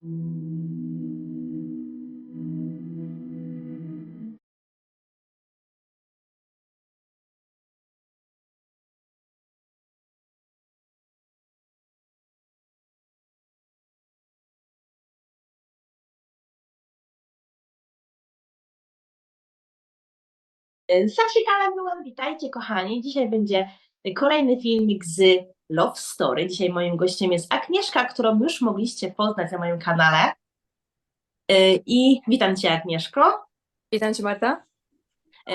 Zaszykana byłam, witajcie kochani. Dzisiaj będzie kolejny filmik z Love Story. Dzisiaj moim gościem jest Agnieszka, którą już mogliście poznać na moim kanale. I witam Cię, Agnieszko. Witam Cię, Marta.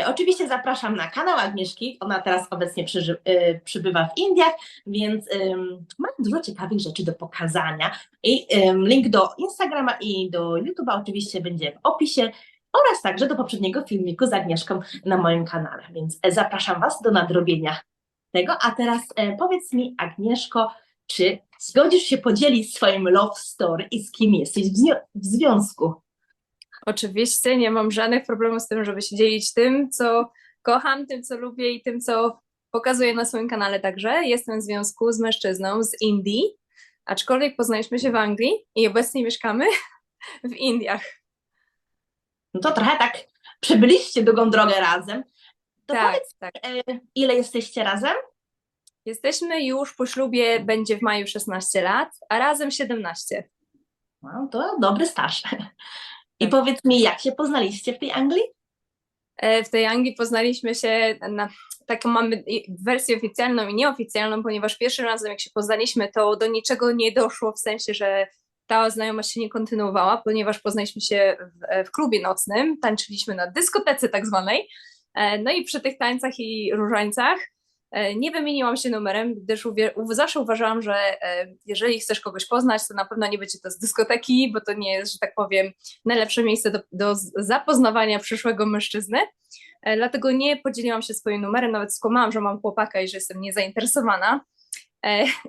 Oczywiście zapraszam na kanał Agnieszki. Ona teraz obecnie przybywa w Indiach, więc ma dużo ciekawych rzeczy do pokazania. I link do Instagrama i do YouTube'a oczywiście będzie w opisie oraz także do poprzedniego filmiku z Agnieszką na moim kanale, więc zapraszam Was do nadrobienia tego. A teraz powiedz mi, Agnieszko, czy zgodzisz się podzielić swoim love story i z kim jesteś w związku? Oczywiście nie mam żadnych problemów z tym, żeby się dzielić tym, co kocham, tym, co lubię i tym, co pokazuję na swoim kanale także. Jestem w związku z mężczyzną z Indii, aczkolwiek poznaliśmy się w Anglii i obecnie mieszkamy w Indiach. No to trochę tak przebyliście długą drogę razem. To Tak, powiedz, tak. Ile jesteście razem? Jesteśmy już po ślubie, będzie w maju 16 lat, a razem 17. No, to dobry staż. I Tak. powiedz mi, jak się poznaliście w tej Anglii? W tej Anglii poznaliśmy się taką mamy wersję oficjalną i nieoficjalną, ponieważ pierwszym razem jak się poznaliśmy, to do niczego nie doszło, w sensie, że ta znajomość się nie kontynuowała, ponieważ poznaliśmy się w klubie nocnym, tańczyliśmy na dyskotece tak zwanej, no i przy tych tańcach i różańcach nie wymieniłam się numerem, gdyż zawsze uważałam, że jeżeli chcesz kogoś poznać, to na pewno nie będzie to z dyskoteki, bo to nie jest, że tak powiem, najlepsze miejsce do zapoznawania przyszłego mężczyzny. Dlatego nie podzieliłam się swoim numerem, nawet skłamałam, że mam chłopaka i że jestem niezainteresowana.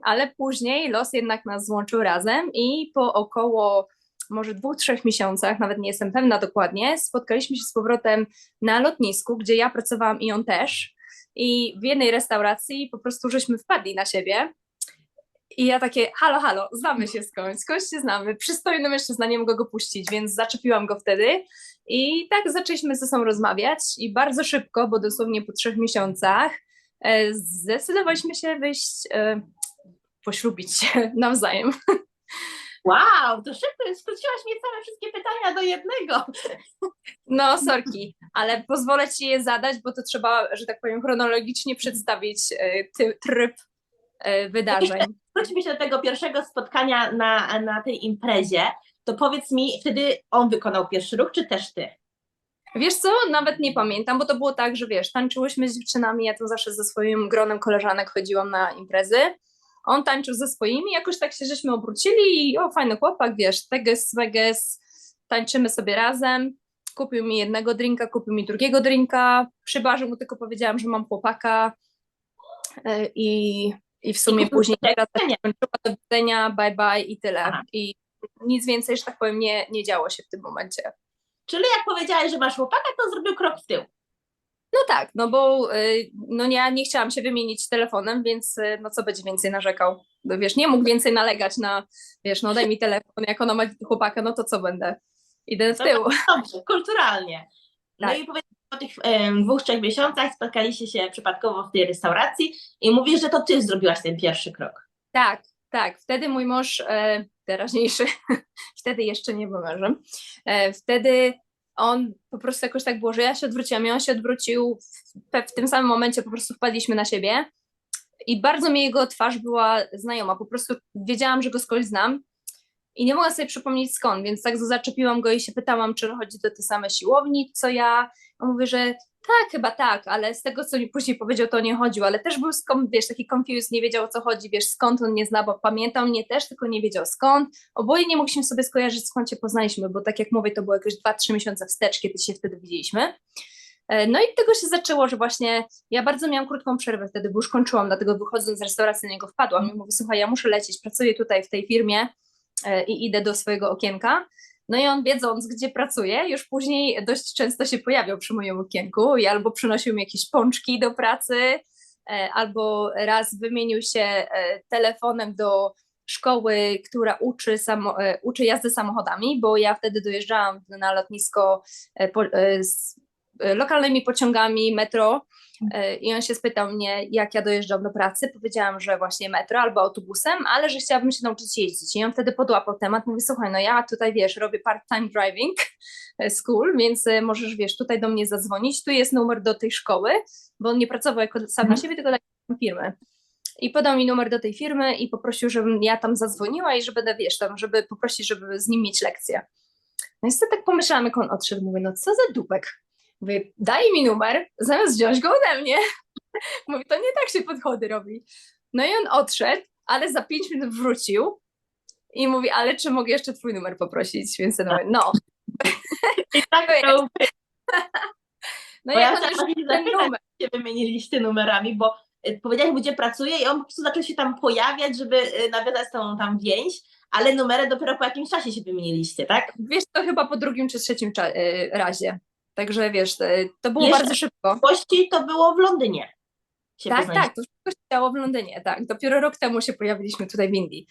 Ale później los jednak nas złączył razem i po około może 2-3 miesiącach, nawet nie jestem pewna dokładnie, spotkaliśmy się z powrotem na lotnisku, gdzie ja pracowałam i on też. I w jednej restauracji po prostu żeśmy wpadli na siebie. I ja takie, halo, halo, znamy się skądś się znamy. Przystojny mężczyzna, nie mogę go puścić, więc zaczepiłam go wtedy. I tak zaczęliśmy ze sobą rozmawiać i bardzo szybko, bo dosłownie po 3 miesiącach zdecydowaliśmy się wyjść, poślubić się nawzajem. Wow, to szybko, skróciłaś mi całe wszystkie pytania do jednego. No, sorki, ale pozwolę Ci je zadać, bo to trzeba, że tak powiem, chronologicznie przedstawić tryb wydarzeń. Wróćmy się do tego pierwszego spotkania na tej imprezie. To powiedz mi, wtedy on wykonał pierwszy ruch, czy też ty? Wiesz co, nawet nie pamiętam, bo to było tak, że wiesz, tańczyłyśmy z dziewczynami, ja tam zawsze ze swoim gronem koleżanek chodziłam na imprezy, on tańczył ze swoimi, jakoś tak się żeśmy obrócili i o, fajny chłopak, wiesz, teges, weges, tańczymy sobie razem, kupił mi jednego drinka, kupił mi drugiego drinka, przy barze mu tylko powiedziałam, że mam chłopaka i w sumie później do widzenia, bye bye i tyle. Aha. I nic więcej, że tak powiem, nie działo się w tym momencie. Czyli jak powiedziałeś, że masz chłopaka, to zrobił krok w tył. No tak, no bo no ja nie chciałam się wymienić telefonem, więc no co będzie więcej narzekał? No wiesz, nie mógł więcej nalegać na, wiesz, no daj mi telefon, jak ona ma chłopaka, no to co będę? Idę w tył. Dobrze, kulturalnie. No Tak. i powiedz, po tych 2-3 miesiącach spotkaliście się przypadkowo w tej restauracji i mówisz, że to ty zrobiłaś ten pierwszy krok. Tak, tak. Wtedy mój mąż teraźniejszy, wtedy jeszcze nie był mężem, wtedy on po prostu jakoś tak było, że ja się odwróciłam i on się odwrócił, w tym samym momencie po prostu wpadliśmy na siebie i bardzo mi jego twarz była znajoma, po prostu wiedziałam, że go skądś znam i nie mogłam sobie przypomnieć skąd, więc tak zaczepiłam go i się pytałam, czy on chodzi do tej samej siłowni, co ja. On mówi, że tak, chyba tak, ale z tego, co mi później powiedział, to nie chodził, ale też był, wiesz, taki confused, nie wiedział, o co chodzi, wiesz, skąd on nie zna, bo pamiętał mnie też, tylko nie wiedział skąd. Oboje nie mogliśmy sobie skojarzyć, skąd się poznaliśmy, bo tak jak mówię, to było jakieś 2-3 miesiące wstecz, kiedy się wtedy widzieliśmy. No i tego się zaczęło, że właśnie ja bardzo miałam krótką przerwę wtedy, bo już kończyłam, dlatego wychodząc z restauracji na niego wpadłam i mówię, słuchaj, ja muszę lecieć, pracuję tutaj w tej firmie i idę do swojego okienka. No i on, wiedząc, gdzie pracuje, już później dość często się pojawiał przy moim okienku i albo przynosił mi jakieś pączki do pracy, albo raz wymienił się telefonem do szkoły, która uczy jazdy samochodami, bo ja wtedy dojeżdżałam na lotnisko z lokalnymi pociągami, metro i on się spytał mnie, jak ja dojeżdżam do pracy. Powiedziałam, że właśnie metro albo autobusem, ale że chciałabym się nauczyć jeździć. I on wtedy podłapał temat, mówi, słuchaj, no ja tutaj, wiesz, robię part-time driving school, więc możesz, wiesz, tutaj do mnie zadzwonić, tu jest numer do tej szkoły, bo on nie pracował jako sam na siebie, tylko dla firmy. I podał mi numer do tej firmy i poprosił, żebym ja tam zadzwoniła i że będę, wiesz, tam, żeby poprosić, żeby z nim mieć lekcję. No i sobie tak pomyślałam, jak on odszedł, mówię, no co za dupek. Mówię, daj mi numer, zamiast wziąć go ode mnie. Mówię, to nie tak się podchody robi. No i on odszedł, ale za 5 minut wrócił i mówi, ale czy mogę jeszcze twój numer poprosić? Więc ja mówię, no. I tak to jest. No Bo i ja jak on chciałam już się ten zapytać, numer. jak się wymieniliście numerami, bo powiedziałeś, gdzie pracuje i on po prostu zaczął się tam pojawiać, żeby nawiązać z tą tam więź, ale numery dopiero po jakimś czasie się wymieniliście, tak? Wiesz, to chyba po drugim czy trzecim razie. Także wiesz, to było Jeszcze bardzo szybko. w gości to było w Londynie. Się Tak, poznaliście. tak, to wszystko się działo w Londynie, tak. Dopiero rok temu się pojawiliśmy tutaj w Indii.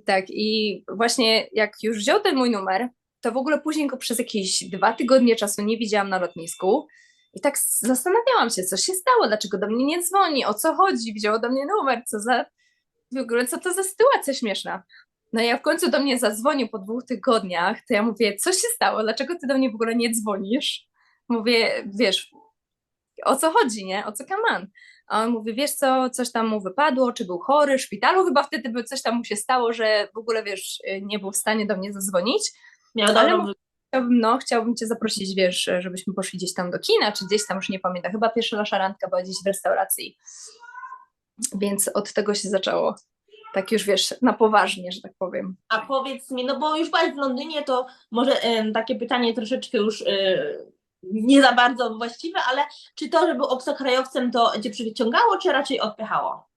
Tak, i właśnie jak już wziął ten mój numer, to w ogóle później go przez jakieś 2 tygodnie czasu nie widziałam na lotnisku. I tak zastanawiałam się, co się stało, dlaczego do mnie nie dzwoni, o co chodzi, wziął do mnie numer, w ogóle co to za sytuacja śmieszna. No i jak w końcu do mnie zadzwonił po 2 tygodniach, to ja mówię, co się stało, dlaczego ty do mnie w ogóle nie dzwonisz? Mówię, wiesz, o co chodzi, nie? O co kaman? A on mówi, wiesz co, coś tam mu wypadło, czy był chory w szpitalu, chyba wtedy by coś tam mu się stało, że w ogóle, wiesz, nie był w stanie do mnie zadzwonić. Miał Ale dobrą chciałbym cię zaprosić, wiesz, żebyśmy poszli gdzieś tam do kina, czy gdzieś tam, już nie pamiętam, chyba pierwsza nasza randka była gdzieś w restauracji. Więc od tego się zaczęło. Tak już, wiesz, na poważnie, że tak powiem. A powiedz mi, no bo już byłaś w Londynie, to może takie pytanie troszeczkę już nie za bardzo właściwe, ale czy to, że był obcokrajowcem, to cię przyciągało, czy raczej odpychało?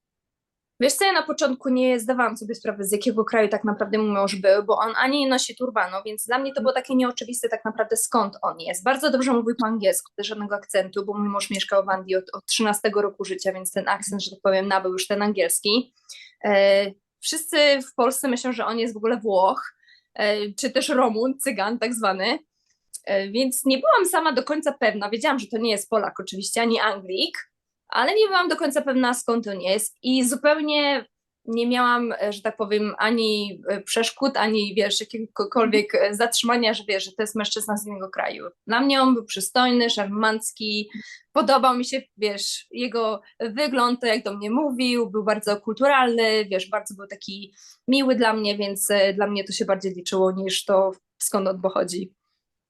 Wiesz co, ja na początku nie zdawałam sobie sprawy, z jakiego kraju tak naprawdę mój mąż był, bo on ani nie nosi turbanu, więc dla mnie to było takie nieoczywiste tak naprawdę skąd on jest. Bardzo dobrze mówi po angielsku, bez żadnego akcentu, bo mój mąż mieszkał w Andii od 13 roku życia, więc ten akcent, że tak powiem, nabył już ten angielski. Wszyscy w Polsce myślą, że on jest w ogóle Włoch, czy też Romun, Cygan tak zwany, więc nie byłam sama do końca pewna. Wiedziałam, że to nie jest Polak oczywiście, ani Anglik, ale nie byłam do końca pewna, skąd on jest i zupełnie nie miałam, że tak powiem, ani przeszkód, ani, wiesz, jakiegokolwiek zatrzymania, że wiesz, że to jest mężczyzna z innego kraju. Dla mnie on był przystojny, szarmancki, podobał mi się, wiesz, jego wygląd, to jak do mnie mówił, był bardzo kulturalny, wiesz, bardzo był taki miły dla mnie, więc dla mnie to się bardziej liczyło niż to, skąd on pochodzi.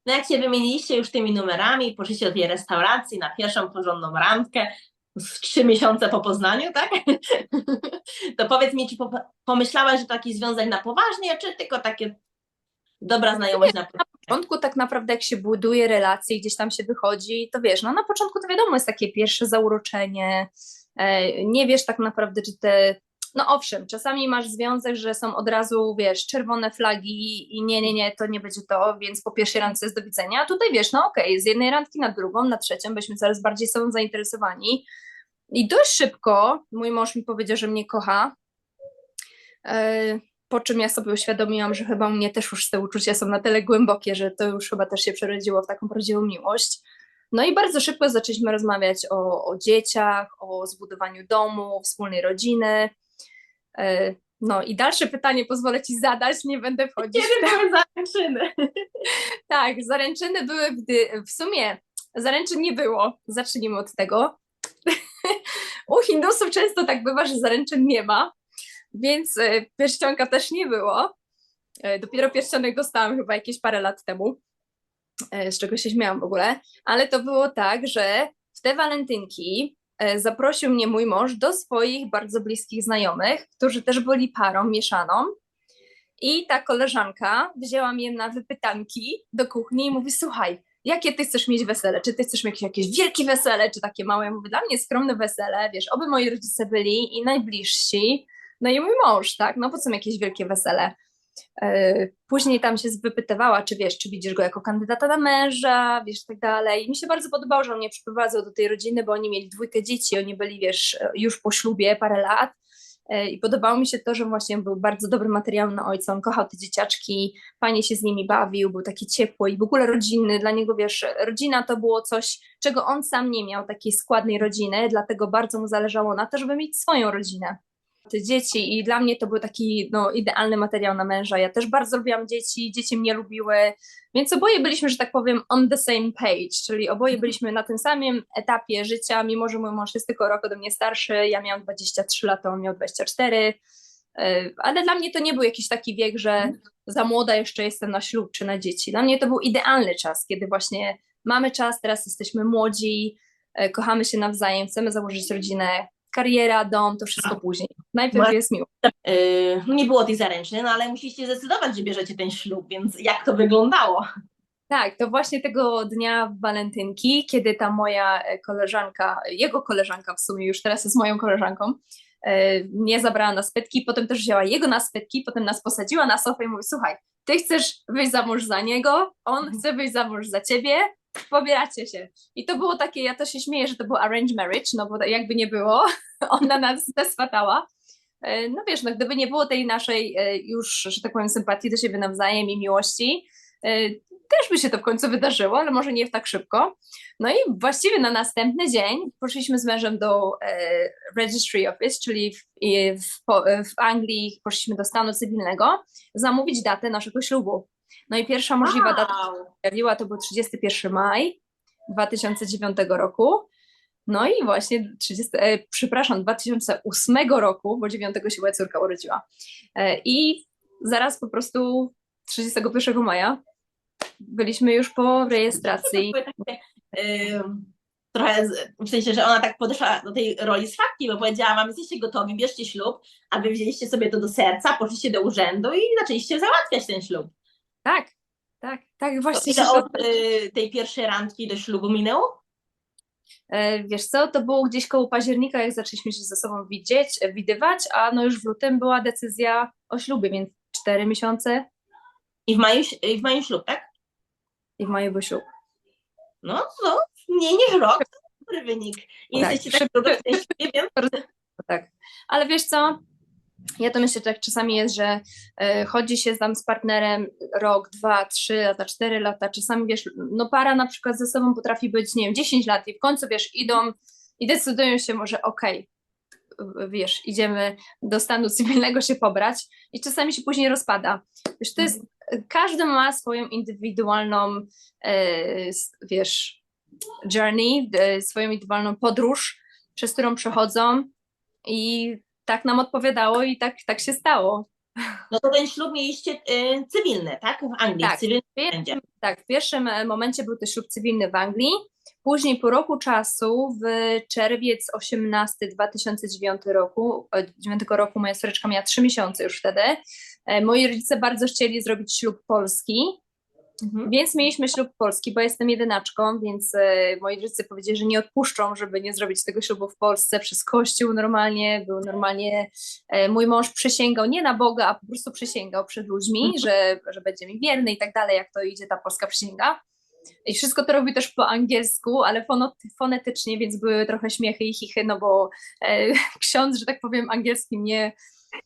No jak się wymieniliście już tymi numerami, poszliście do tej restauracji na pierwszą porządną randkę, 3 miesiące po Poznaniu, tak? To powiedz mi, czy pomyślałaś, że taki związek na poważnie, czy tylko takie dobra znajomość na poważnie? Na początku tak naprawdę jak się buduje relacje, gdzieś tam się wychodzi, to wiesz, no na początku to wiadomo jest takie pierwsze zauroczenie, nie wiesz tak naprawdę, czy no owszem, czasami masz związek, że są od razu, wiesz, czerwone flagi i nie, to nie będzie to, więc po pierwszej randce jest do widzenia, a tutaj wiesz, no okej, z jednej randki na drugą, na trzecią, byśmy coraz bardziej sobą zainteresowani i dość szybko mój mąż mi powiedział, że mnie kocha, po czym ja sobie uświadomiłam, że chyba u mnie też już te uczucia są na tyle głębokie, że to już chyba też się przerodziło w taką prawdziwą miłość. No i bardzo szybko zaczęliśmy rozmawiać o dzieciach, o zbudowaniu domu, wspólnej rodziny. No i dalsze pytanie pozwolę Ci zadać, nie będę wchodzić. Kiedy były zaręczyny? Tak, zaręczyny były, w sumie zaręczyn nie było, zacznijmy od tego. U Hindusów często tak bywa, że zaręczyn nie ma, więc pierścionka też nie było. Dopiero pierścionek dostałam chyba jakieś parę lat temu, z czego się śmiałam w ogóle, ale to było tak, że w te walentynki zaprosił mnie mój mąż do swoich bardzo bliskich znajomych, którzy też byli parą mieszaną i ta koleżanka wzięła mnie na wypytanki do kuchni i mówi, słuchaj, jakie ty chcesz mieć wesele? Czy ty chcesz mieć jakieś wielkie wesele, czy takie małe? Ja mówię, dla mnie skromne wesele, wiesz, oby moi rodzice byli i najbliżsi, no i mój mąż, tak, no po co mi jakieś wielkie wesele? Później tam się wypytywała, czy wiesz, czy widzisz go jako kandydata na męża, wiesz, tak dalej. I mi się bardzo podobało, że on mnie przyprowadzał do tej rodziny, bo oni mieli 2 dzieci, oni byli, wiesz, już po ślubie parę lat I podobało mi się to, że właśnie był bardzo dobry materiał na ojca, on kochał te dzieciaczki, fajnie się z nimi bawił, był taki ciepły i w ogóle rodzinny, dla niego wiesz, rodzina to było coś, czego on sam nie miał, takiej składnej rodziny, dlatego bardzo mu zależało na to, żeby mieć swoją rodzinę. Te dzieci i dla mnie to był taki idealny materiał na męża. Ja też bardzo lubiłam dzieci, dzieci mnie lubiły, więc oboje byliśmy, że tak powiem, on the same page, czyli oboje byliśmy na tym samym etapie życia, mimo że mój mąż jest tylko rok ode mnie starszy, ja miałam 23 lata, on miał 24, ale dla mnie to nie był jakiś taki wiek, że za młoda jeszcze jestem na ślub czy na dzieci. Dla mnie to był idealny czas, kiedy właśnie mamy czas, teraz jesteśmy młodzi, kochamy się nawzajem, chcemy założyć rodzinę, kariera, dom, to wszystko później. Najpierw jest miło. Nie było tych zaręczyn, no ale musieliście zdecydować, że bierzecie ten ślub, więc jak to wyglądało? Tak, to właśnie tego dnia walentynki, kiedy ta moja koleżanka, jego koleżanka w sumie już teraz jest moją koleżanką, mnie zabrała na spytki, potem też wzięła jego na spytki, potem nas posadziła na sofę i mówi, słuchaj, ty chcesz wyjść za mąż za niego, on chce wyjść za mąż za ciebie, pobieracie się. I to było takie, ja to się śmieję, że to był arranged marriage, no bo jakby nie było, ona nas zeswatała. No wiesz, no gdyby nie było tej naszej już, że tak powiem, sympatii do siebie nawzajem i miłości, też by się to w końcu wydarzyło, ale może nie tak szybko. No i właściwie na następny dzień poszliśmy z mężem do Registry Office, czyli w Anglii poszliśmy do stanu cywilnego, zamówić datę naszego ślubu. No i pierwsza możliwa data, która się pojawiła, to był 31 maj 2009 roku. No i właśnie 2008 roku, bo 9 się moja córka urodziła. I zaraz po prostu 31 maja byliśmy już po rejestracji. Trochę w sensie, że ona tak podeszła do tej roli z fakti, bo powiedziała wam, jesteście gotowi, bierzcie ślub, a wy wzięliście sobie to do serca, poszliście do urzędu i zaczęliście załatwiać ten ślub. Tak, właśnie. Ile od tej pierwszej randki do ślubu minęło? Wiesz co, to było gdzieś koło października, jak zaczęliśmy się ze sobą widywać, a no już w lutym była decyzja o ślubie, więc 4 miesiące. I w maju ślub, tak? I w maju był ślub. No, mniej niż rok, to dobry wynik. I Tak, jesteście tak długo w tej ślubie, więc... Tak, ale wiesz co, ja to myślę, że tak czasami jest, że chodzi się tam z partnerem rok, 2, 3 lata, 4 lata, czasami wiesz, no para na przykład ze sobą potrafi być, nie wiem, 10 lat i w końcu wiesz, idą i decydują się może wiesz, idziemy do stanu cywilnego się pobrać i czasami się później rozpada. Wiesz, to jest, każdy ma swoją indywidualną, wiesz, journey, swoją indywidualną podróż, przez którą przechodzą i tak nam odpowiadało i tak się stało. No to ten ślub mieliście cywilny, tak? W Anglii, Tak, w cywilnym będzie. Tak, w pierwszym momencie był to ślub cywilny w Anglii, później po roku czasu, w czerwiec 18 2009 roku, moja córeczka miała 3 miesiące już wtedy, moi rodzice bardzo chcieli zrobić ślub polski, więc mieliśmy ślub polski, bo jestem jedynaczką, więc moi rodzice powiedzieli, że nie odpuszczą, żeby nie zrobić tego ślubu w Polsce przez kościół normalnie, mój mąż przysięgał nie na Boga, a po prostu przysięgał przed ludźmi, że będzie mi wierny i tak dalej, jak to idzie ta polska przysięga. I wszystko to robi też po angielsku, ale fonetycznie, więc były trochę śmiechy i chichy, no bo ksiądz, że tak powiem, angielskim nie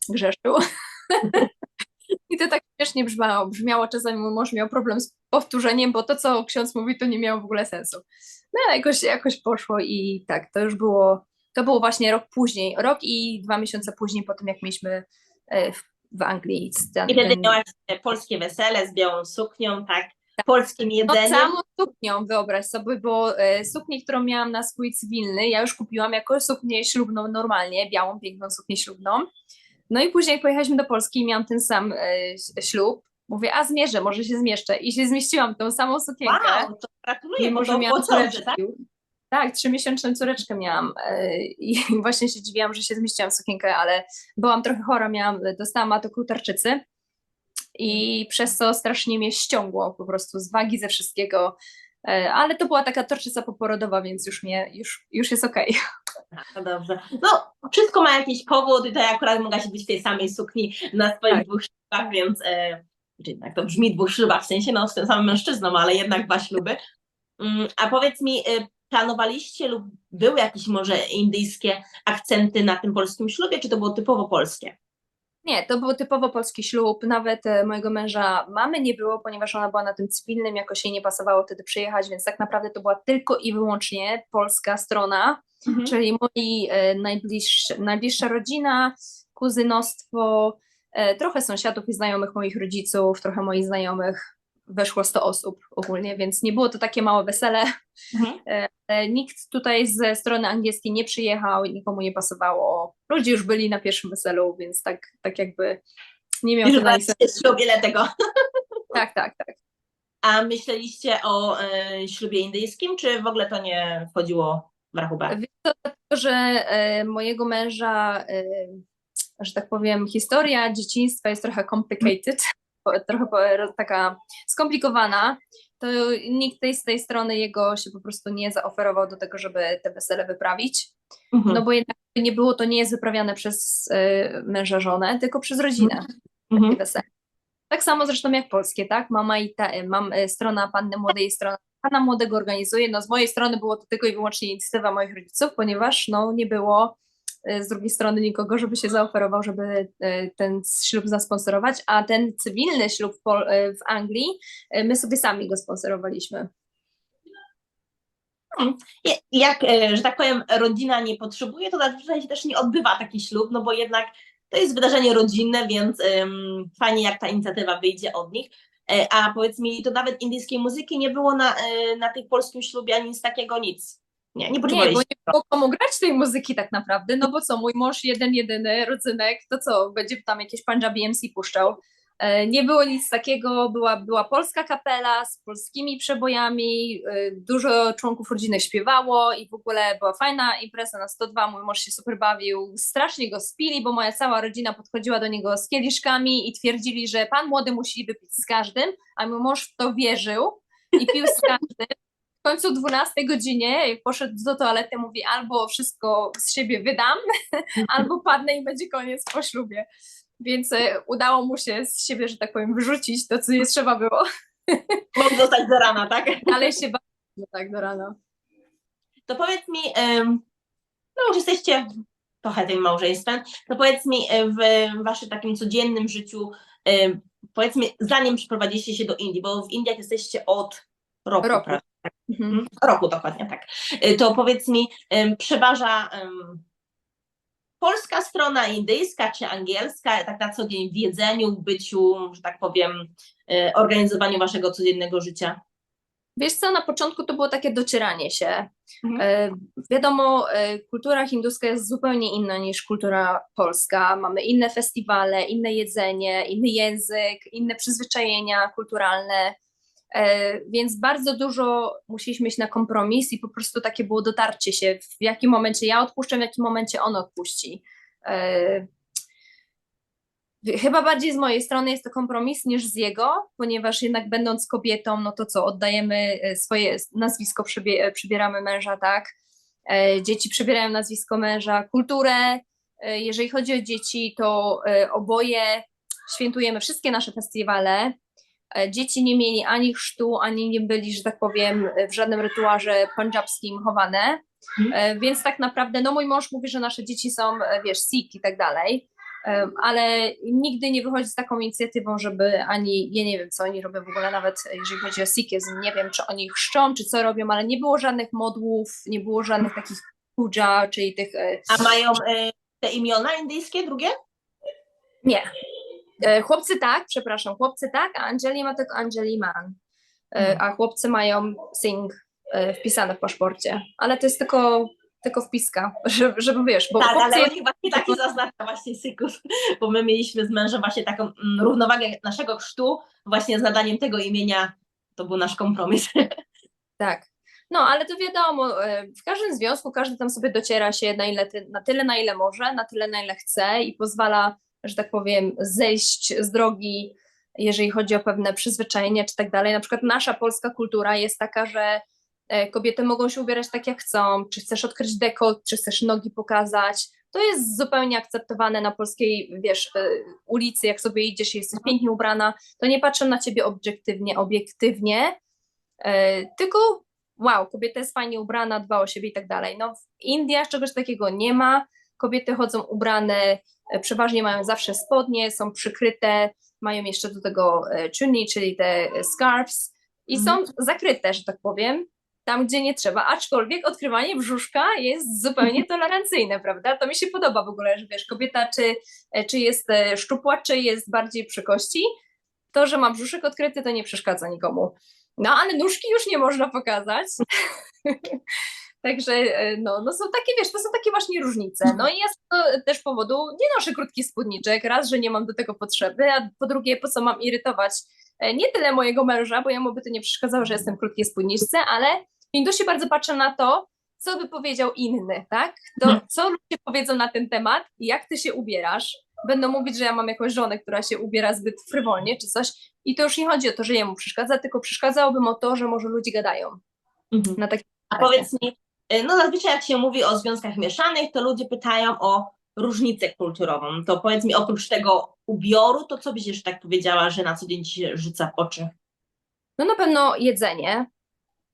grzeszył. I to tak śmiesznie brzmiało, czasami mój mąż miał problem z powtórzeniem, bo to, co ksiądz mówi, to nie miało w ogóle sensu. No ale jakoś poszło i tak, to było właśnie rok później, rok i 2 miesiące później po tym, jak mieliśmy w Anglii. I wtedy miałaś polskie wesele z białą suknią, tak? Polskim jedzeniem. No samą suknią, wyobraź sobie, bo suknię, którą miałam na swój cywilny, ja już kupiłam jako suknię ślubną normalnie, białą, piękną suknię ślubną. No i później pojechaliśmy do Polski i miałam ten sam ślub. Mówię, a zmierzę, może się zmieszczę. I się zmieściłam tą samą sukienkę. Wow, to gratuluję, bo to miałam dobrze, tak? Tak, 3-miesięczną córeczkę miałam i właśnie się dziwiłam, że się zmieściłam w sukienkę, ale byłam trochę chora, dostałam ataku tarczycy i przez to strasznie mnie ściągło po prostu z wagi, ze wszystkiego, ale to była taka tarczyca poporodowa, więc już jest okej. No dobrze. No, wszystko ma jakiś powód i to ja akurat mogłaś być w tej samej sukni na swoich 2 ślubach, więc jednak to brzmi 2 ślubach, w sensie no z tym samym mężczyzną, ale jednak 2 śluby. A powiedz mi, planowaliście lub były jakieś może indyjskie akcenty na tym polskim ślubie, czy to było typowo polskie? Nie, to był typowo polski ślub, nawet mojego męża mamy nie było, ponieważ ona była na tym cywilnym, jakoś jej nie pasowało wtedy przyjechać, więc tak naprawdę to była tylko i wyłącznie polska strona, Mhm. czyli najbliższa rodzina, kuzynostwo, trochę sąsiadów i znajomych moich rodziców, trochę moich znajomych, weszło 100 osób ogólnie, więc nie było to takie małe wesele. Mhm. Nikt tutaj ze strony angielskiej nie przyjechał i nikomu nie pasowało. Ludzie już byli na pierwszym weselu, więc tak jakby nie miał to dla nich sensu. Ślub, ile tego. Tak, tak, tak. A myśleliście o ślubie indyjskim, czy w ogóle to nie wchodziło w rachubę? Wiesz co, dlatego, że mojego męża, że tak powiem, historia dzieciństwa jest trochę complicated, trochę taka skomplikowana, to nikt z tej strony jego się po prostu nie zaoferował do tego, żeby te wesele wyprawić. Mhm. No bo jednak nie było, to nie jest wyprawiane przez męża, żonę, tylko przez rodzinę. Mhm. Takie wesele. Tak samo zresztą jak polskie, tak? Mama i strona panny młodej i strona pana młodego organizuje. No z mojej strony było to tylko i wyłącznie inicjatywa moich rodziców, ponieważ no nie było z drugiej strony nikogo, żeby się zaoferował, żeby ten ślub zasponsorować, a ten cywilny ślub w Anglii my sobie sami go sponsorowaliśmy. Jak, że tak powiem, rodzina nie potrzebuje, to zazwyczaj się też nie odbywa taki ślub, no bo jednak to jest wydarzenie rodzinne, więc fajnie jak ta inicjatywa wyjdzie od nich. A powiedz mi, to nawet indyjskiej muzyki nie było na tych polskim ślubie, ani nic takiego, nic. Nie Nie, bo potrzebowaliście. nie było komu grać tej muzyki tak naprawdę, no bo co, mój mąż jedyny rodzynek, to co, będzie tam jakieś Punjabi MC puszczał. Nie było nic takiego, była polska kapela z polskimi przebojami, dużo członków rodziny śpiewało i w ogóle była fajna impreza na 102, mój mąż się super bawił, strasznie go spili, bo moja cała rodzina podchodziła do niego z kieliszkami i twierdzili, że pan młody musi wypić z każdym, a mój mąż w to wierzył i pił z każdym. W końcu 12 godzinie, jak poszedł do toalety, mówi albo wszystko z siebie wydam, albo padnę i będzie koniec po ślubie. Więc udało mu się z siebie, że tak powiem, wyrzucić to, co nie trzeba było. Mógł zostać do rana, tak? Dalej się bawił tak do rana. To powiedz mi, no już jesteście trochę tym małżeństwem, to powiedz mi w waszym takim codziennym życiu, powiedz mi, zanim przeprowadziliście się do Indii, bo w Indiach jesteście od roku. Roku. Prawda? Mhm. Roku dokładnie, tak. To powiedz mi, przeważa polska strona indyjska czy angielska, tak na co dzień w jedzeniu, w byciu, że tak powiem, organizowaniu waszego codziennego życia? Wiesz co, na początku to było takie docieranie się. Mhm. Wiadomo, kultura hinduska jest zupełnie inna niż kultura polska. Mamy inne festiwale, inne jedzenie, inny język, inne przyzwyczajenia kulturalne, więc bardzo dużo musieliśmy iść na kompromis i po prostu takie było dotarcie się, w jakim momencie ja odpuszczę, w jakim momencie on odpuści. Chyba bardziej z mojej strony jest to kompromis niż z jego, ponieważ jednak będąc kobietą, no to co, oddajemy swoje nazwisko, przybieramy męża, tak? Dzieci przybierają nazwisko męża, kulturę. Jeżeli chodzi o dzieci, to oboje świętujemy wszystkie nasze festiwale. Dzieci nie mieli ani chrztu, ani nie byli, że tak powiem, w żadnym rytuale pandżabskim chowane. Więc tak naprawdę, no mój mąż mówi, że nasze dzieci są, wiesz, Sikh i tak dalej. Ale nigdy nie wychodzi z taką inicjatywą, żeby ani, ja nie wiem, co oni robią w ogóle, nawet jeżeli chodzi o Sikizm, nie wiem, czy oni chrzczą, czy co robią, ale nie było żadnych modłów, nie było żadnych takich puja, czyli tych... A mają te imiona indyjskie drugie? Nie. Chłopcy tak, a Anjali ma tylko Anjali Man, a chłopcy mają Singh wpisane w paszporcie, ale to jest tylko wpiska, żeby wiesz, bo tak, chłopcy... ale oni właśnie taki zaznacza właśnie Sikhów, bo my mieliśmy z mężem właśnie taką równowagę naszego chrztu, właśnie z nadaniem tego imienia, to był nasz kompromis. Tak, no ale to wiadomo, w każdym związku każdy tam sobie dociera się na tyle, na ile może, na tyle, na ile chce i pozwala, że tak powiem, zejść z drogi, jeżeli chodzi o pewne przyzwyczajenia czy tak dalej. Na przykład nasza polska kultura jest taka, że kobiety mogą się ubierać tak jak chcą, czy chcesz odkryć dekolt, czy chcesz nogi pokazać. To jest zupełnie akceptowane na polskiej, wiesz, ulicy, jak sobie idziesz i jesteś pięknie ubrana, to nie patrzą na ciebie obiektywnie, tylko wow, kobieta jest fajnie ubrana, dba o siebie i tak dalej. No w Indiach czegoś takiego nie ma. Kobiety chodzą ubrane, przeważnie mają zawsze spodnie, są przykryte, mają jeszcze do tego chunni, czyli te scarves i są zakryte, że tak powiem, tam gdzie nie trzeba, aczkolwiek odkrywanie brzuszka jest zupełnie tolerancyjne, prawda? To mi się podoba w ogóle, że wiesz, kobieta czy jest szczupła, czy jest bardziej przy kości, to, że ma brzuszek odkryty, to nie przeszkadza nikomu. No, ale nóżki już nie można pokazać. Także no są takie, wiesz, to są takie właśnie różnice. No i ja z tego też powodu nie noszę krótkich spódniczek. Raz, że nie mam do tego potrzeby, a po drugie, po co mam irytować nie tyle mojego męża, bo jemu by to nie przeszkadzało, że jestem w krótkiej spódniczce, ale w Indusie bardzo patrzę na to, co by powiedział inny, tak? To co ludzie powiedzą na ten temat, jak ty się ubierasz. Będą mówić, że ja mam jakąś żonę, która się ubiera zbyt frywolnie czy coś. I to już nie chodzi o to, że jemu przeszkadza, tylko przeszkadzałoby mu to, że może ludzie gadają na takie. A powiedz mi, no zazwyczaj jak się mówi o związkach mieszanych, to ludzie pytają o różnicę kulturową. To powiedz mi, oprócz tego ubioru, to co byś jeszcze tak powiedziała, że na co dzień ci się rzuca w oczy? No na pewno jedzenie,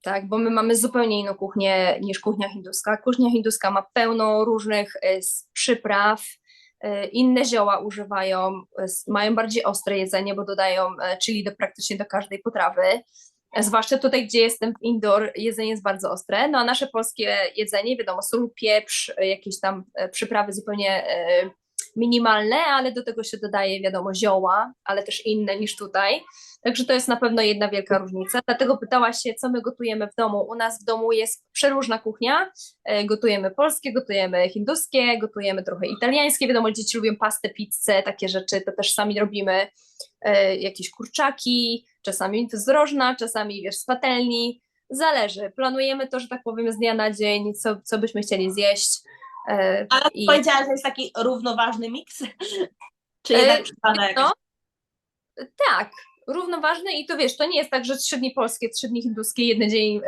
tak, bo my mamy zupełnie inną kuchnię niż kuchnia hinduska. Kuchnia hinduska ma pełno różnych przypraw, inne zioła używają, mają bardziej ostre jedzenie, bo dodają chili praktycznie do każdej potrawy. Zwłaszcza tutaj, gdzie jestem w Indor, jedzenie jest bardzo ostre, no a nasze polskie jedzenie, wiadomo, sól, pieprz, jakieś tam przyprawy zupełnie minimalne, ale do tego się dodaje, wiadomo, zioła, ale też inne niż tutaj. Także to jest na pewno jedna wielka różnica. Dlatego pytałaś się, co my gotujemy w domu. U nas w domu jest przeróżna kuchnia. Gotujemy polskie, gotujemy hinduskie, gotujemy trochę italiańskie. Wiadomo, dzieci lubią pastę, pizzę, takie rzeczy, to też sami robimy. Jakieś kurczaki, czasami z rożna, czasami wiesz, z patelni. Zależy. Planujemy to, że tak powiem, z dnia na dzień, co byśmy chcieli zjeść. Ale powiedziałaś, że jest taki równoważny miks? Czy jednak przypada jakaś... No, tak, równoważne i to wiesz, to nie jest tak, że 3 dni polskie, 3 dni hinduskie, jeden dzień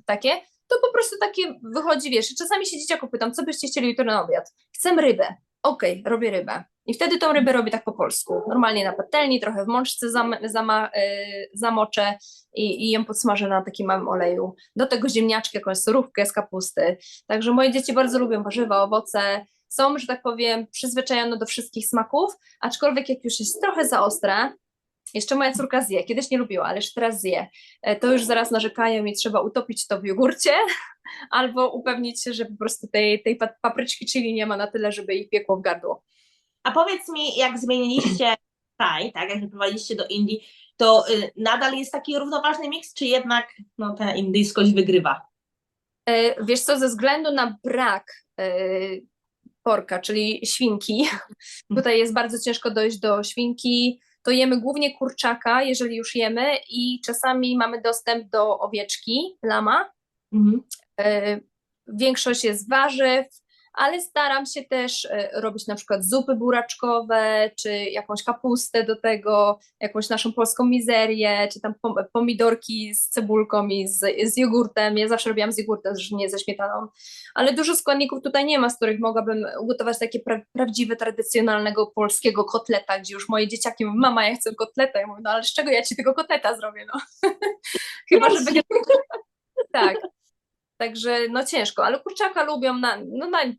takie, to po prostu takie wychodzi, wiesz, czasami się dzieciaku pytam, co byście chcieli jutro na obiad? Chcę rybę. Okej, robię rybę. I wtedy tą rybę robię tak po polsku. Normalnie na patelni, trochę w mączce zamoczę i ją podsmażę na takim małym oleju. Do tego ziemniaczki, jakąś surówkę z kapusty. Także moje dzieci bardzo lubią warzywa, owoce. Są, że tak powiem, przyzwyczajone do wszystkich smaków, aczkolwiek jak już jest trochę za ostre, jeszcze moja córka zje, kiedyś nie lubiła, ale już teraz zje, to już zaraz narzekają i trzeba utopić to w jogurcie albo upewnić się, że po prostu tej papryczki chili nie ma na tyle, żeby ich piekło w gardło. A powiedz mi, jak zmieniliście kraj, tak, jak wyprowadziliście do Indii, to nadal jest taki równoważny miks, czy jednak no, ta indyjskość wygrywa? Wiesz co, ze względu na brak porka, czyli świnki, tutaj jest bardzo ciężko dojść do świnki, to jemy głównie kurczaka, jeżeli już jemy i czasami mamy dostęp do owieczki, lama. Większość jest warzyw, ale staram się też robić na przykład zupy buraczkowe, czy jakąś kapustę do tego, jakąś naszą polską mizerię, czy tam pomidorki z cebulką i z jogurtem. Ja zawsze robiłam z jogurtem, nie ze śmietaną, ale dużo składników tutaj nie ma, z których mogłabym ugotować takie prawdziwe, tradycjonalnego polskiego kotleta, gdzie już moje dzieciaki mówią, mama, ja chcę kotleta. Ja mówię, no ale z czego ja ci tego kotleta zrobię, no? Chyba, że tak. Także no ciężko, ale kurczaka lubią,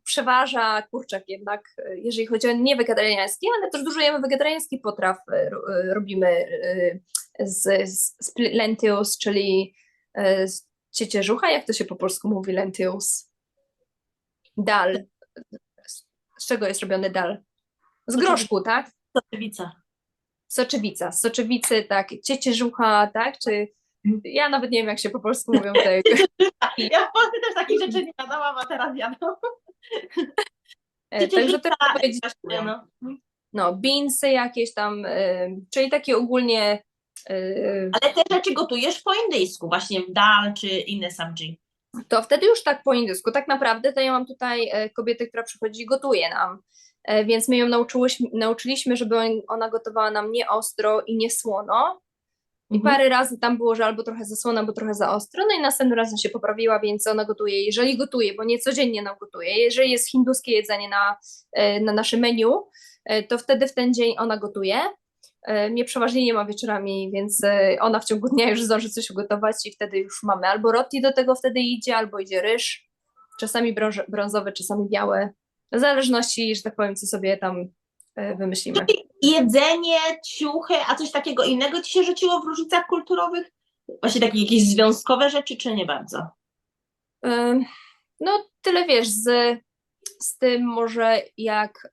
przeważa kurczak jednak, jeżeli chodzi o nie wegetariańskie, ale też dużo jemy wegetariańskich potraw, robimy z lentils, czyli z ciecierzucha, jak to się po polsku mówi lentils? Dal. Z czego jest robiony dal? Z groszku, tak? Soczewica. Soczewica. Z soczewicy, tak, ciecierzucha, tak, czy... Ja nawet nie wiem, jak się po polsku mówią te... Ja w Polsce też takich rzeczy nie jadałam, a teraz jadę. Także to powiedzieć, no, beansy jakieś tam, czyli takie ogólnie... Ale te rzeczy gotujesz po indyjsku, właśnie w dal czy inne sabji. To wtedy już tak po indusku. Tak naprawdę to ja mam tutaj kobietę, która przychodzi i gotuje nam, więc my ją nauczyliśmy, żeby ona gotowała nam nie ostro i nie słono. I parę razy tam było, że albo trochę za słona, albo trochę za ostro, no i następnym razem się poprawiła, więc ona gotuje, jeżeli gotuje, bo nie codziennie nam gotuje, jeżeli jest hinduskie jedzenie na naszym menu, to wtedy w ten dzień ona gotuje. Mnie przeważnie nie ma wieczorami, więc ona w ciągu dnia już zdąży coś ugotować i wtedy już mamy albo roti do tego wtedy idzie, albo idzie ryż, czasami brązowy, czasami biały, w zależności, że tak powiem, co sobie tam wymyślimy. Jedzenie, ciuchy, a coś takiego innego ci się rzuciło w różnicach kulturowych? Właśnie takie jakieś związkowe rzeczy, czy nie bardzo? Ym, No tyle wiesz, z tym może jak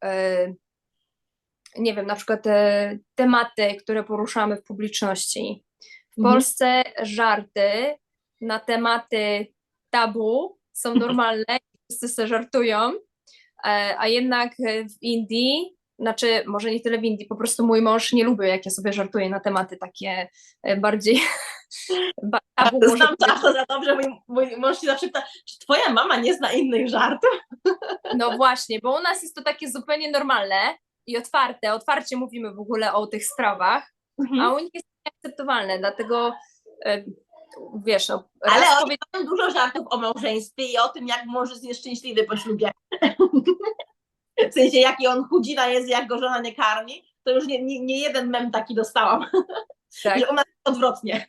nie wiem, na przykład te tematy, które poruszamy w publiczności. W Mhm. Polsce żarty na tematy tabu są normalne, wszyscy sobie żartują, a jednak w Indii, znaczy może nie tyle w Indii, po prostu mój mąż nie lubi, jak ja sobie żartuję na tematy takie bardziej tabu może Znam to aż to za dobrze, mój mąż się zawsze pyta, czy twoja mama nie zna innych żartów? No właśnie, bo u nas jest to takie zupełnie normalne i otwarte, otwarcie mówimy w ogóle o tych sprawach, a Mhm. u nich jest to nieakceptowalne, dlatego e, wiesz, no, Ale raz oni mają dużo żartów o małżeństwie i o tym, jak mąż jest nieszczęśliwy po ślubie. W sensie, jaki on chudzina jest, jak go żona nie karmi. To już nie jeden mem taki dostałam, że tak, u nas jest odwrotnie.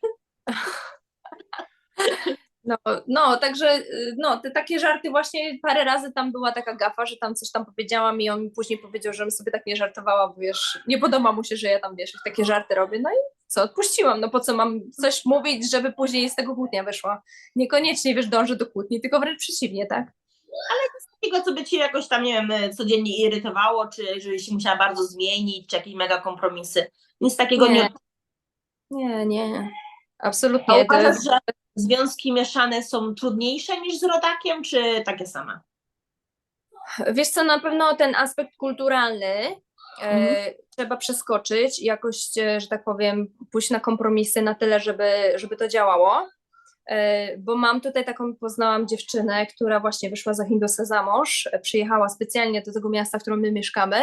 no, no, także no, te takie żarty właśnie parę razy tam była taka gafa, że tam coś tam powiedziałam i on mi później powiedział, żebym sobie tak nie żartowała, bo wiesz, nie podoba mu się, że ja tam wiesz, takie żarty robię, no i co, odpuściłam, no po co mam coś mówić, żeby później z tego kłótnia wyszła. Niekoniecznie, wiesz, dążę do kłótni, tylko wręcz przeciwnie, tak? Takiego, co by cię jakoś tam, nie wiem, codziennie irytowało, czy że się musiała bardzo zmienić, czy jakieś mega kompromisy. Nic takiego nie. Nie, nie, A absolutnie. uważasz, że związki mieszane są trudniejsze niż z rodakiem, czy takie same? Wiesz co, na pewno ten aspekt kulturalny Mhm. trzeba przeskoczyć i jakoś, że tak powiem, pójść na kompromisy na tyle, żeby to działało. Bo mam tutaj taką, poznałam dziewczynę, która właśnie wyszła za Hindusa za mąż, przyjechała specjalnie do tego miasta, w którym my mieszkamy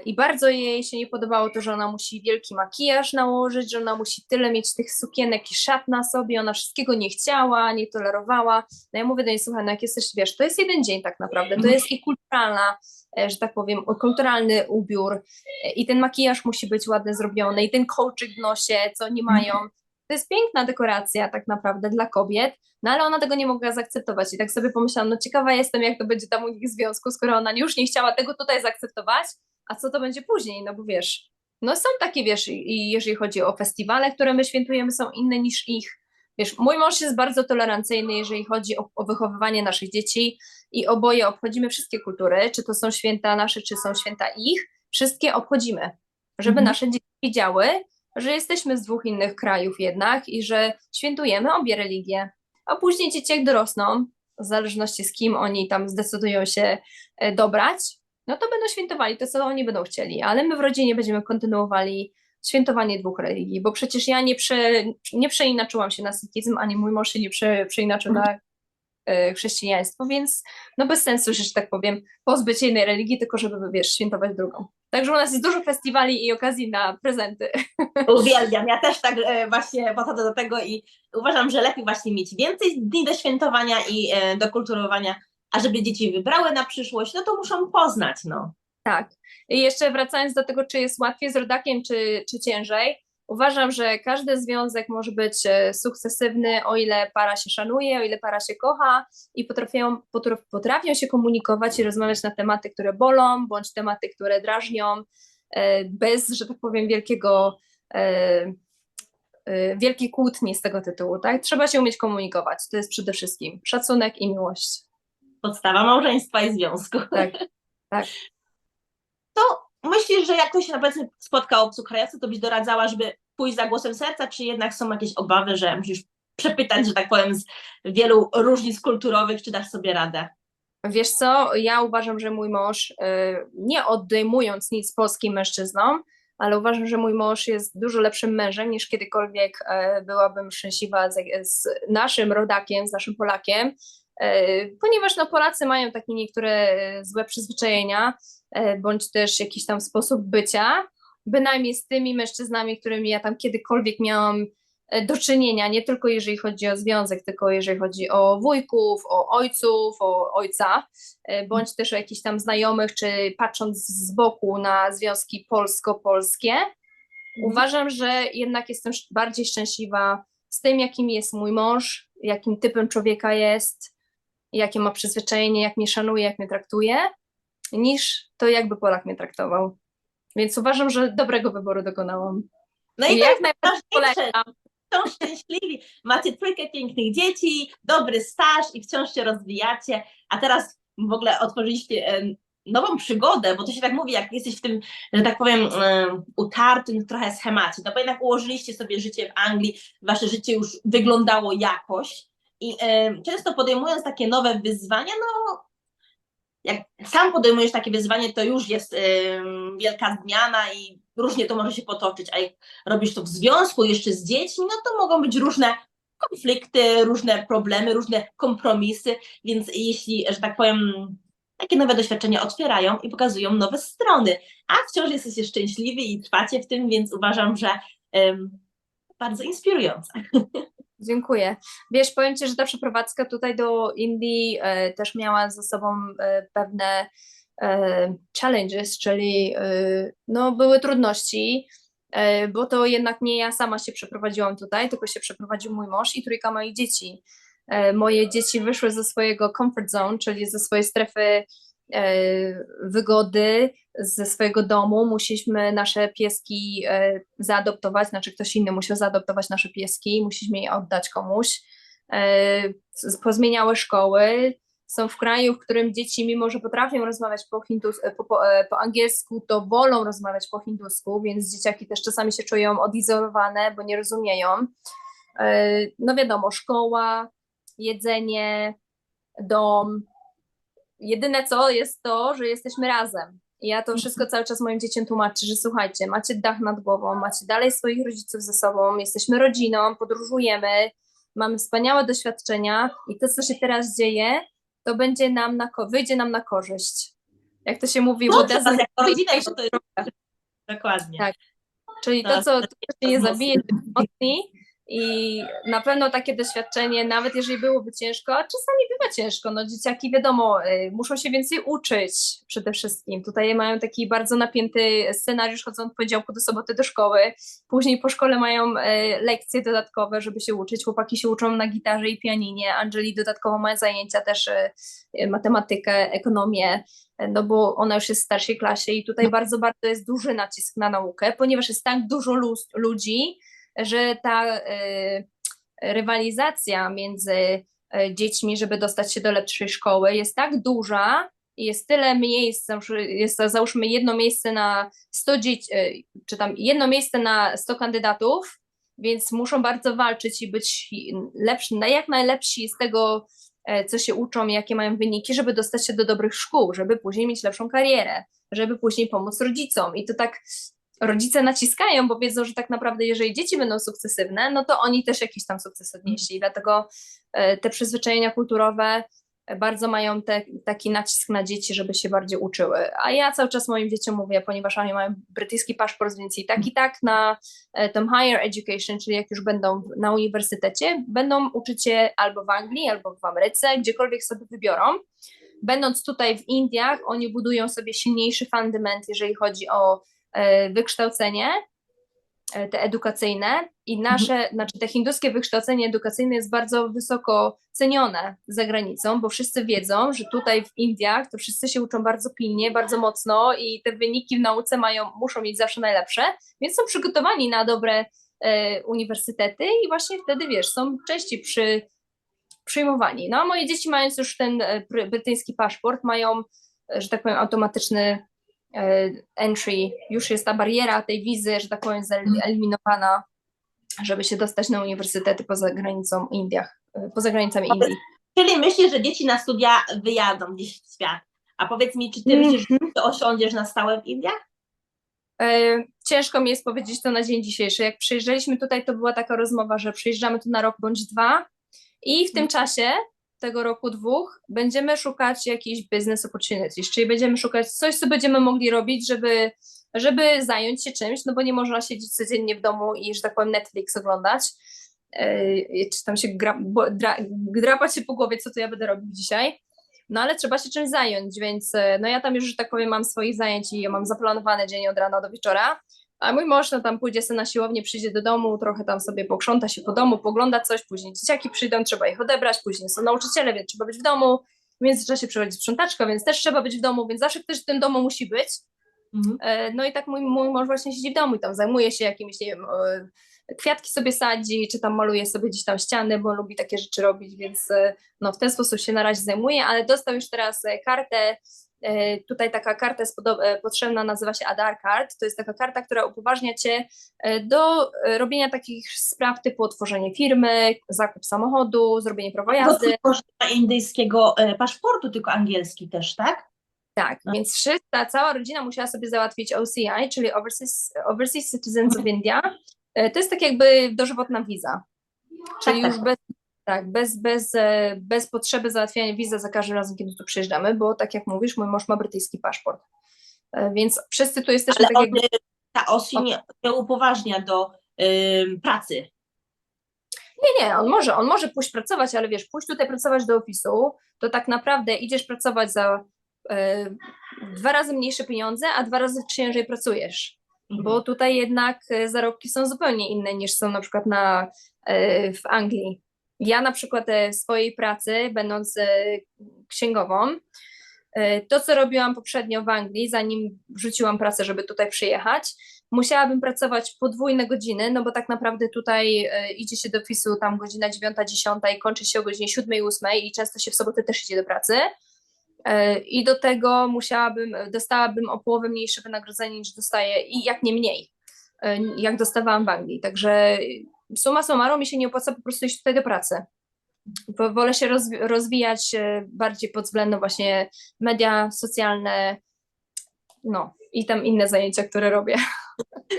i bardzo jej się nie podobało to, że ona musi wielki makijaż nałożyć, że ona musi tyle mieć tych sukienek i szat na sobie, ona wszystkiego nie chciała, nie tolerowała. No ja mówię do niej, słuchaj, no jak jesteś, wiesz, to jest jeden dzień tak naprawdę, to jest i kulturalna, że tak powiem, kulturalny ubiór i ten makijaż musi być ładnie zrobiony i ten kolczyk w nosie, co oni mają. To jest piękna dekoracja tak naprawdę dla kobiet, no ale ona tego nie mogła zaakceptować i tak sobie pomyślałam, no ciekawa jestem, jak to będzie tam u nich w związku, skoro ona już nie chciała tego tutaj zaakceptować, a co to będzie później, no bo wiesz, no są takie, wiesz, i jeżeli chodzi o festiwale, które my świętujemy, są inne niż ich. Wiesz, mój mąż jest bardzo tolerancyjny, jeżeli chodzi o wychowywanie naszych dzieci i oboje obchodzimy wszystkie kultury, czy to są święta nasze, czy są święta ich, wszystkie obchodzimy, żeby Mhm. nasze dzieci wiedziały, że jesteśmy z dwóch innych krajów jednak i że świętujemy obie religie. A później dzieci jak dorosną, w zależności z kim oni tam zdecydują się dobrać, no to będą świętowali to, co oni będą chcieli, ale my w rodzinie będziemy kontynuowali świętowanie dwóch religii, bo przecież ja nie przeinaczyłam się na sykhizm, ani mój mąż się nie przeinaczył na chrześcijaństwo, więc no bez sensu, że tak powiem, pozbyć się jednej religii, tylko żeby, wiesz, świętować drugą. Także u nas jest dużo festiwali i okazji na prezenty. Uwielbiam. Ja też tak właśnie podchodzę do tego i uważam, że lepiej właśnie mieć więcej dni do świętowania i do kulturowania, a żeby dzieci wybrały na przyszłość, no to muszą poznać, no. Tak. I jeszcze wracając do tego, czy jest łatwiej z rodakiem, czy ciężej, uważam, że każdy związek może być sukcesywny, o ile para się szanuje, o ile para się kocha i potrafią się komunikować i rozmawiać na tematy, które bolą, bądź tematy, które drażnią, bez, że tak powiem, e, wielkiej kłótni z tego tytułu, tak? Trzeba się umieć komunikować, to jest przede wszystkim szacunek i miłość. Podstawa małżeństwa i związku. Tak, tak. To myślisz, że jak ktoś na przykład spotka obcokrajowca, to byś doradzała, żeby pójść za głosem serca, czy jednak są jakieś obawy, że musisz przepytać, że tak powiem, z wielu różnic kulturowych, czy dasz sobie radę? Wiesz co, ja uważam, że mój mąż, nie odejmując nic polskim mężczyznom, ale uważam, że mój mąż jest dużo lepszym mężem niż kiedykolwiek byłabym szczęśliwa z naszym rodakiem, z naszym Polakiem, ponieważ no, Polacy mają takie niektóre złe przyzwyczajenia, bądź też jakiś tam sposób bycia, bynajmniej z tymi mężczyznami, którymi ja tam kiedykolwiek miałam do czynienia, nie tylko jeżeli chodzi o związek, tylko jeżeli chodzi o wujków, o ojców, o ojca, bądź też o jakichś tam znajomych, czy patrząc z boku na związki polsko-polskie, Uważam, że jednak jestem bardziej szczęśliwa z tym, jakim jest mój mąż, jakim typem człowieka jest, jakie ma przyzwyczajenie, jak mnie szanuje, jak mnie traktuje, niż to, jakby Polak mnie traktował. Więc uważam, że dobrego wyboru dokonałam. No i I to jak jest najbardziej najważniejsze. polecam. Są szczęśliwi, macie trójkę pięknych dzieci, dobry staż i wciąż się rozwijacie, a teraz w ogóle otworzyliście nową przygodę, bo to się tak mówi, jak jesteś w tym, że tak powiem, utartym trochę schemacie, no bo jednak ułożyliście sobie życie w Anglii, wasze życie już wyglądało jakoś i często podejmując takie nowe wyzwania, no jak sam podejmujesz takie wyzwanie, to już jest wielka zmiana i różnie to może się potoczyć, a jak robisz to w związku jeszcze z dziećmi, no to mogą być różne konflikty, różne problemy, różne kompromisy, więc jeśli, że tak powiem, takie nowe doświadczenia otwierają i pokazują nowe strony, a wciąż jesteście szczęśliwi i trwacie w tym, więc uważam, że bardzo inspirujące. Dziękuję. Wiesz, powiem Ci, że ta przeprowadzka tutaj do Indii też miała ze sobą pewne challenges, czyli no, były trudności, bo to jednak nie ja sama się przeprowadziłam tutaj, tylko się przeprowadził mój mąż i trójka moich dzieci. Moje dzieci wyszły ze swojego comfort zone, czyli ze swojej strefy wygody, ze swojego domu. Musieliśmy nasze pieski zaadoptować, znaczy ktoś inny musiał zaadoptować nasze pieski, musieliśmy je oddać komuś. Pozmieniały szkoły, są w kraju, w którym dzieci, mimo że potrafią rozmawiać po angielsku, to wolą rozmawiać po hindusku, więc dzieciaki też czasami się czują odizolowane, bo nie rozumieją. No wiadomo, szkoła, jedzenie, dom. Jedyne co jest to, że jesteśmy razem. I ja to wszystko cały czas moim dzieciom tłumaczę, że słuchajcie, macie dach nad głową, macie dalej swoich rodziców ze sobą, jesteśmy rodziną, podróżujemy, mamy wspaniałe doświadczenia i to, co się teraz dzieje, to będzie wyjdzie nam na korzyść. Jak to się mówi, No, was jako rodzina, to jest dokładnie. Tak. Czyli to, co się nie zabije, to wzmocni i na pewno takie doświadczenie, nawet jeżeli byłoby ciężko, a czasami bywa ciężko, no dzieciaki wiadomo, muszą się więcej uczyć przede wszystkim. Tutaj mają taki bardzo napięty scenariusz, chodzą od poniedziałku do soboty do szkoły, później po szkole mają lekcje dodatkowe, żeby się uczyć, chłopaki się uczą na gitarze i pianinie, Angeli dodatkowo ma zajęcia też matematykę, ekonomię, no bo ona już jest w starszej klasie i tutaj bardzo jest duży nacisk na naukę, ponieważ jest tak dużo ludzi, że ta rywalizacja między dziećmi, żeby dostać się do lepszej szkoły jest tak duża i jest tyle miejsc, jest załóżmy jedno miejsce na 100 dzieci, czy tam jedno miejsce na 100 kandydatów, więc muszą bardzo walczyć i być lepsi, jak najlepsi z tego, co się uczą, jakie mają wyniki, żeby dostać się do dobrych szkół, żeby później mieć lepszą karierę, żeby później pomóc rodzicom. I to tak rodzice naciskają, bo wiedzą, że tak naprawdę jeżeli dzieci będą sukcesywne, no to oni też jakiś tam sukces odnieśli. Dlatego te przyzwyczajenia kulturowe bardzo mają taki nacisk na dzieci, żeby się bardziej uczyły. A ja cały czas moim dzieciom mówię, ponieważ oni mają brytyjski paszport, więc i tak na tą higher education, czyli jak już będą na uniwersytecie, będą uczyć się albo w Anglii, albo w Ameryce, gdziekolwiek sobie wybiorą. Będąc tutaj w Indiach, oni budują sobie silniejszy fundyment, jeżeli chodzi o wykształcenie, te edukacyjne i znaczy te hinduskie wykształcenie edukacyjne jest bardzo wysoko cenione za granicą, bo wszyscy wiedzą, że tutaj w Indiach to wszyscy się uczą bardzo pilnie, bardzo mocno i te wyniki w nauce muszą mieć zawsze najlepsze, więc są przygotowani na dobre uniwersytety i właśnie wtedy, wiesz, są częściej przyjmowani. No a moje dzieci, mając już ten brytyjski paszport, mają, że tak powiem, automatyczny entry, już jest ta bariera tej wizy, że tak powiem, eliminowana, żeby się dostać na uniwersytety poza granicami Indii. Czyli myślisz, że dzieci na studia wyjadą gdzieś w świat. A powiedz mi, czy ty myślisz, że ty osiądziesz na stałe w Indiach? Ciężko mi jest powiedzieć to na dzień dzisiejszy. Jak przyjeżdżaliśmy tutaj, to była taka rozmowa, że przyjeżdżamy tu na rok bądź dwa i w tym czasie tego roku, dwóch, będziemy szukać jakichś business opportunities, czyli będziemy szukać coś, co będziemy mogli robić, żeby zająć się czymś, no bo nie można siedzieć codziennie w domu i, że tak powiem, Netflix oglądać, czy tam się drapać się po głowie, co to ja będę robić dzisiaj, no ale trzeba się czymś zająć, więc no ja tam już, że tak powiem, mam swoich zajęć i ja mam zaplanowany dzień od rana do wieczora, A mój mąż no, tam pójdzie sobie na siłownię, przyjdzie do domu, trochę tam sobie pokrząta się po domu, pogląda coś, później dzieciaki przyjdą, trzeba ich odebrać, później są nauczyciele, więc trzeba być w domu. W międzyczasie przychodzi sprzątaczka, więc też trzeba być w domu, więc zawsze ktoś w tym domu musi być. Mhm. No i tak mój mąż właśnie siedzi w domu i tam zajmuje się jakimiś, nie wiem, kwiatki sobie sadzi, czy tam maluje sobie gdzieś tam ściany, bo lubi takie rzeczy robić, więc no w ten sposób się na razie zajmuje, ale dostał już teraz kartę. Tutaj taka karta jest potrzebna, nazywa się Aadhaar Card. To jest taka karta, która upoważnia cię do robienia takich spraw typu otworzenie firmy, zakup samochodu, zrobienie prawa jazdy. Do indyjskiego paszportu, tylko angielski też, tak? Tak, więc cała rodzina musiała sobie załatwić OCI, czyli Overseas Citizens of India. To jest tak jakby dożywotna wiza, czyli Tak, już tak. bez potrzeby załatwiania wizy za każdym razem, kiedy tu przyjeżdżamy, bo tak jak mówisz, mój mąż ma brytyjski paszport. Więc wszyscy tu jesteśmy Ale tak jakby... ta OSI nie upoważnia do pracy. Nie, on może pójść pracować, ale wiesz, pójść tutaj pracować do ofisu, to tak naprawdę idziesz pracować za 2 razy mniejsze pieniądze, a 2 razy ciężej pracujesz. Bo tutaj jednak zarobki są zupełnie inne niż są na przykład w Anglii. Ja na przykład w swojej pracy, będąc księgową, to co robiłam poprzednio w Anglii, zanim wrzuciłam pracę, żeby tutaj przyjechać, musiałabym pracować podwójne godziny, no bo tak naprawdę tutaj idzie się do ofisu tam godzina 9, 10 i kończy się o godzinie 7, 8 i często się w sobotę też idzie do pracy. I do tego dostałabym o połowę mniejsze wynagrodzenie niż dostaję i jak nie mniej, jak dostawałam w Anglii. Także summa summarum mi się nie opłaca po prostu iść tutaj do pracy. Bo wolę się rozwijać bardziej pod względem właśnie media socjalne, no i tam inne zajęcia, które robię.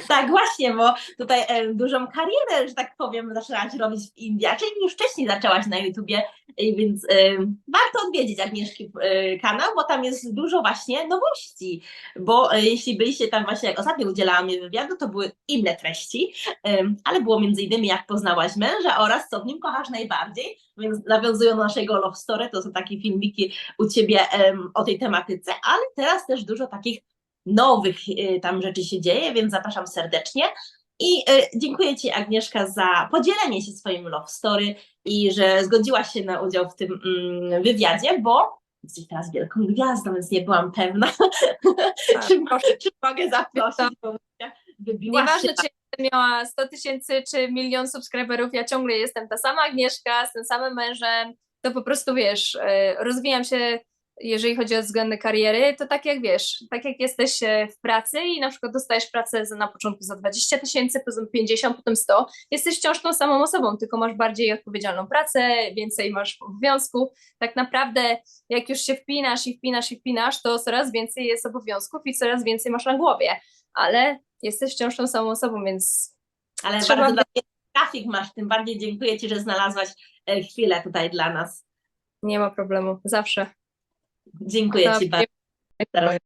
Tak, właśnie, bo tutaj dużą karierę, że tak powiem, zaczęłaś robić w Indiach, czyli już wcześniej zaczęłaś na YouTubie, więc warto odwiedzić Agnieszki kanał, bo tam jest dużo właśnie nowości, bo jeśli byliście tam właśnie, jak ostatnio udzielałam jej wywiadu, to były inne treści, ale było między innymi jak poznałaś męża oraz co w nim kochasz najbardziej, więc nawiązują do naszego love story, to są takie filmiki u Ciebie o tej tematyce, ale teraz też dużo takich nowych tam rzeczy się dzieje, więc zapraszam serdecznie. I dziękuję Ci, Agnieszka, za podzielenie się swoim love story i że zgodziłaś się na udział w tym wywiadzie, bo jesteś teraz wielką gwiazdą, więc nie byłam pewna, czy mogę zaprosić, bo wybiłaś się. Nieważne, czy będę miała 100 000 czy 1 000 000 subskryberów, ja ciągle jestem ta sama Agnieszka, z tym samym mężem, to po prostu wiesz, rozwijam się, jeżeli chodzi o względy kariery, to tak jak wiesz, tak jak jesteś w pracy i na przykład dostajesz pracę na początku za 20 000, potem 50, potem 100, jesteś wciąż tą samą osobą, tylko masz bardziej odpowiedzialną pracę, więcej masz obowiązków. Tak naprawdę jak już się wpinasz, to coraz więcej jest obowiązków i coraz więcej masz na głowie, ale jesteś wciąż tą samą osobą, więc Ale trzeba... bardzo dobry trafik masz, tym bardziej dziękuję Ci, że znalazłaś chwilę tutaj dla nas. Nie ma problemu, zawsze. Dziękuję Ci bardzo.